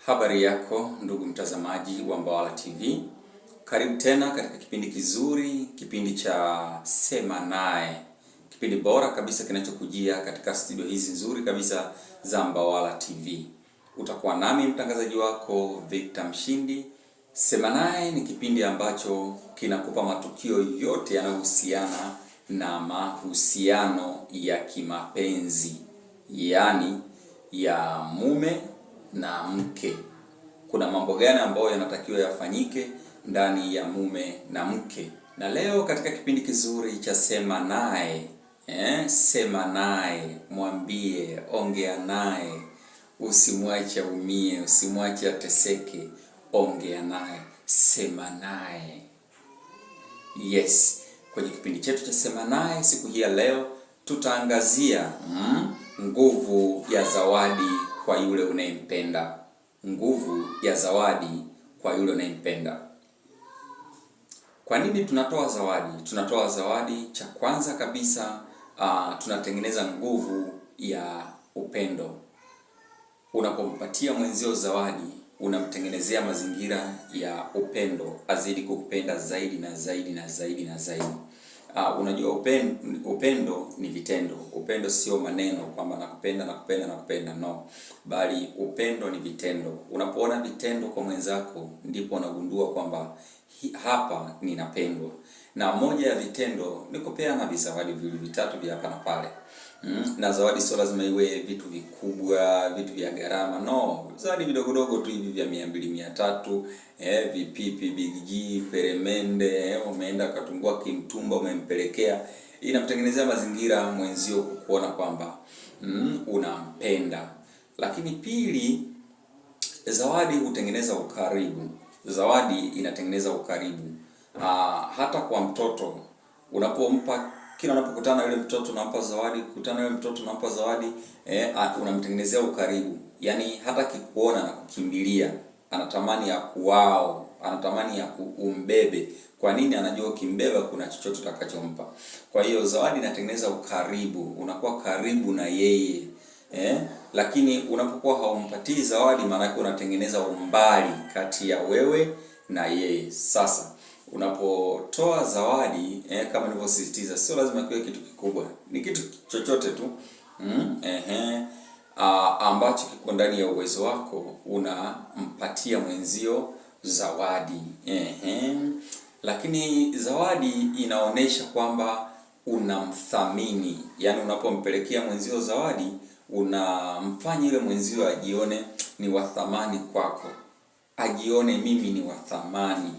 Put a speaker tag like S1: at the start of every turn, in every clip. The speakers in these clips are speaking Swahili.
S1: Habari yako ndugu mtazamaji wa Mbawala TV. Karibu tena katika kipindi kizuri, kipindi cha Sema Naye. Kipindi bora kabisa kinachokujia katika studio hizi nzuri kabisa za Mbawala TV. Utakuwa nami mtangazaji wako Victor Mshindi. Sema Naye ni kipindi ambacho kinakupa matukio yote yanayohusiana na mahusiano ya kimapenzi, yaani ya mume na mke. Kuna mambo gani ambayo yanatakiwa yafanyike ndani ya mume na mke? Na leo katika kipindi kizuri cha Sema Naye, sema naye, mwambie, ongea naye, usimwache aumie, usimwache ateseke, ongea naye, sema naye. Yes, kwenye kipindi chetu cha Sema Naye siku hii ya leo tutaangazia nguvu ya zawadi kwa yule unayempenda. Nguvu ya zawadi kwa yule unayempenda. Kwa nini tunatoa zawadi? Tunatoa zawadi, cha kwanza kabisa, tunatengeneza nguvu ya upendo. Unapompatia mwenzio zawadi, unamtengenezea mazingira ya upendo, azidi kukupenda zaidi na zaidi na zaidi na zaidi. Unajua upendo ni vitendo. Upendo sio maneno kwamba nakupenda, no. Bali upendo ni vitendo. Unapoona vitendo kwa mwenzako, ndipo unagundua kwamba hapa ninapendwa. Na moja ya vitendo ni kupeana vizawadi viwili vitatu vya hapa na pale. Na zawadi sio lazima iwe vitu vikubwa, vitu vya gharama, no. Zawadi vidogo tu hivi vya 200, 300, vipipi, Big G, peremende, umeenda katungua kimtumba umempelekea, inamtengenezea mazingira mwenzio kukuona kwamba unampenda. Lakini pili, zawadi hutengeneza ukaribu. Zawadi inatengeneza ukaribu. Hata kwa mtoto, unapompa, kila unapokutana na yule mtoto unampa zawadi, kukutana na yule mtoto unampa zawadi, unamtengenezea ukaribu. Yaani hata kikuona na kukimbilia, anatamani ya kuwao, anatamani ya kuumbebe. Kwa nini? Anajua ukimbeba kuna chochote utakachompa. Kwa hiyo zawadi inatengeneza ukaribu, unakuwa karibu na yeye. Lakini unapokuwa haumpatii zawadi, maana yake unatengeneza umbali kati ya wewe na yeye. Sasa unapotoa zawadi, kama nilivyosisitiza, sio lazima kiwe kitu kikubwa. Ni kitu chochote tu ambacho kiko ndani ya uwezo wako, unampatia mwenzio zawadi. Lakini zawadi inaonesha kwamba unamthamini. Yaani unapompelekea mwenzio zawadi, unamfanya yule mwenzio ajione ni wa thamani kwako. Ajione mimi ni wa thamani,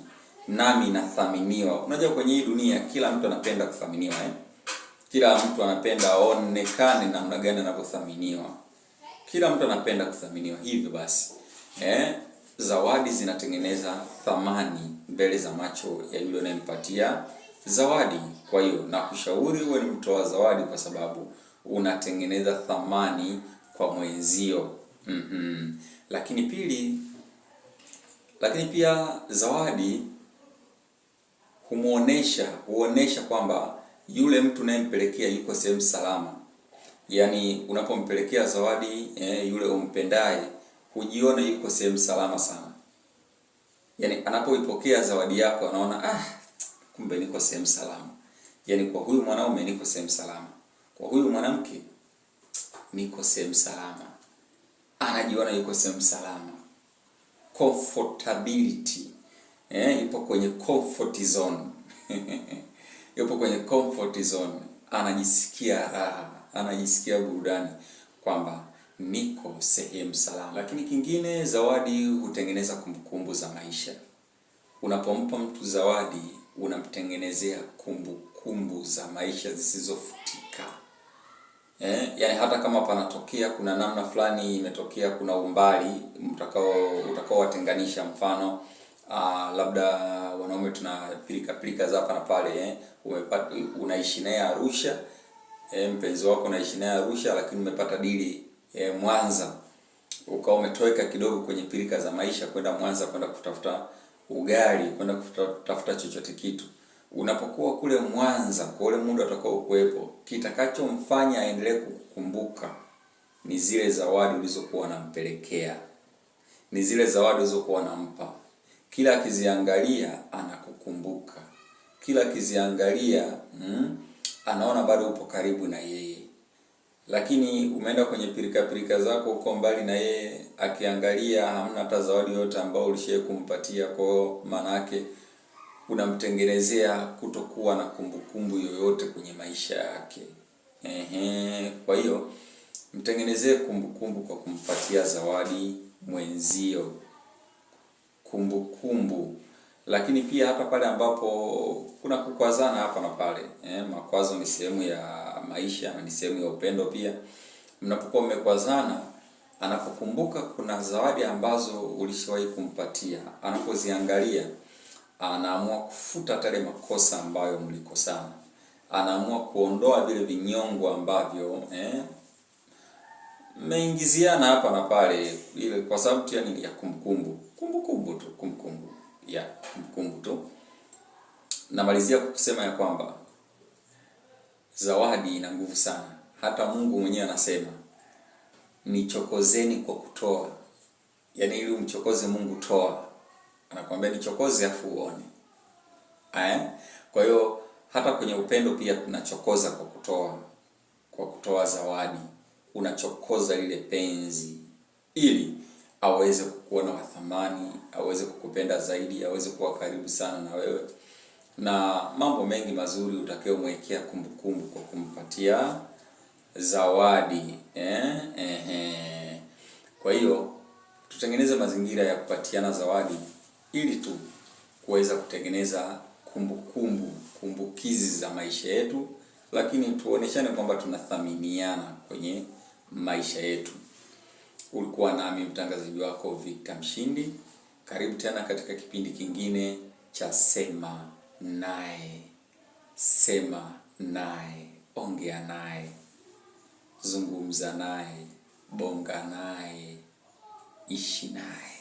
S1: nami nathaminiwa. Unajua kwenye hii dunia kila mtu anapenda kuthaminiwa, Kila mtu anapenda aonekane namna gani anavyothaminiwa. Kila mtu anapenda kuthaminiwa. Hivyo basi, zawadi zinatengeneza thamani mbele za macho ya yule unayempatia zawadi. Kwa hiyo nakushauri uwe ni mtoa zawadi, kwa sababu unatengeneza thamani kwa mwenzio. Lakini pia zawadi huonesha kwamba yule mtu unayempelekea yuko sehemu salama. Yaani unapompelekea zawadi yule umpendaye, hujiona yuko sehemu salama sana. Yaani anapoipokea zawadi yako anaona kumbe niko sehemu salama. Yaani kwa huyu mwanaume niko sehemu salama, kwa huyu mwanamke niko sehemu salama. Anajiona yuko sehemu salama. Comfortability. Yupo kwenye comfort zone. Yupo kwenye comfort zone. Anajisikia raha, anajisikia burudani kwamba niko sehemu salama. Lakini kingine, zawadi hutengeneza kumbukumbu za maisha. Unapompa mtu zawadi, unamtengenezea kumbukumbu za maisha zisizofutika. Yaani hata kama panatokea kuna namna fulani imetokea, kuna umbali utakao watenganisha, mfano labda wanaume tuna pilika za hapa na pale, unaishi naye Arusha, mpenzi wako unaishi naye Arusha, lakini umepata dili Mwanza, ukao umetoweka kidogo kwenye pilika za maisha kwenda Mwanza, kwenda kutafuta ugali, kwenda kutafuta chochote kitu. Unapokuwa kule Mwanza, kwa ule muda utakao kuwepo, kitakachomfanya aendelee kukukumbuka ni zile zawadi ulizokuwa unampelekea. ni zile zawadi ulizokuwa unampa. Kila akiziangalia anakukumbuka, kila akiziangalia anaona bado upo karibu na yeye. Lakini umeenda kwenye pirika zako uko mbali na yeye, akiangalia hamna hata zawadi yote ambayo ulishawahi kumpatia. Kwa maana yake unamtengenezea kutokuwa na kumbukumbu yoyote kwenye maisha yake. Kwa hiyo mtengenezee kumbukumbu kwa kumpatia zawadi mwenzio, kumbukumbu. Lakini pia hata pale ambapo kuna kukwazana hapa na pale, makwazo ni sehemu ya maisha na ni sehemu ya upendo pia. Mnapokuwa mmekwazana, anapokumbuka kuna zawadi ambazo ulishawahi kumpatia, anapoziangalia anaamua kufuta yale makosa ambayo mlikosana, anaamua kuondoa vile vinyongo ambavyo mmeingiziana hapa na pale, ile kwa sababu tu yani ya kumbukumbu tu. Namalizia kusema ya kwamba zawadi ina nguvu sana. Hata Mungu mwenyewe anasema nichokozeni kwa kutoa. Yaani ili umchokoze Mungu, toa. Anakuambia nichokoze afu uone. Kwa hiyo hata kwenye upendo pia tunachokoza kwa kutoa. Kwa kutoa zawadi, unachokoza lile penzi ili aweze kukuona wa thamani, aweze kukupenda zaidi, aweze kuwa karibu sana na wewe, na mambo mengi mazuri utakayomwekea kumbukumbu kwa kumpatia zawadi. Kwa hiyo tutengeneze mazingira ya kupatiana zawadi ili tu kuweza kutengeneza kumbukizi za maisha yetu, lakini tuoneshane kwamba tunathaminiana kwenye maisha yetu. Ulikuwa nami mtangazaji wako Victor Mshindi. Karibu tena katika kipindi kingine cha Sema Naye. Sema naye, ongea naye, zungumza naye, bonga naye, ishi naye.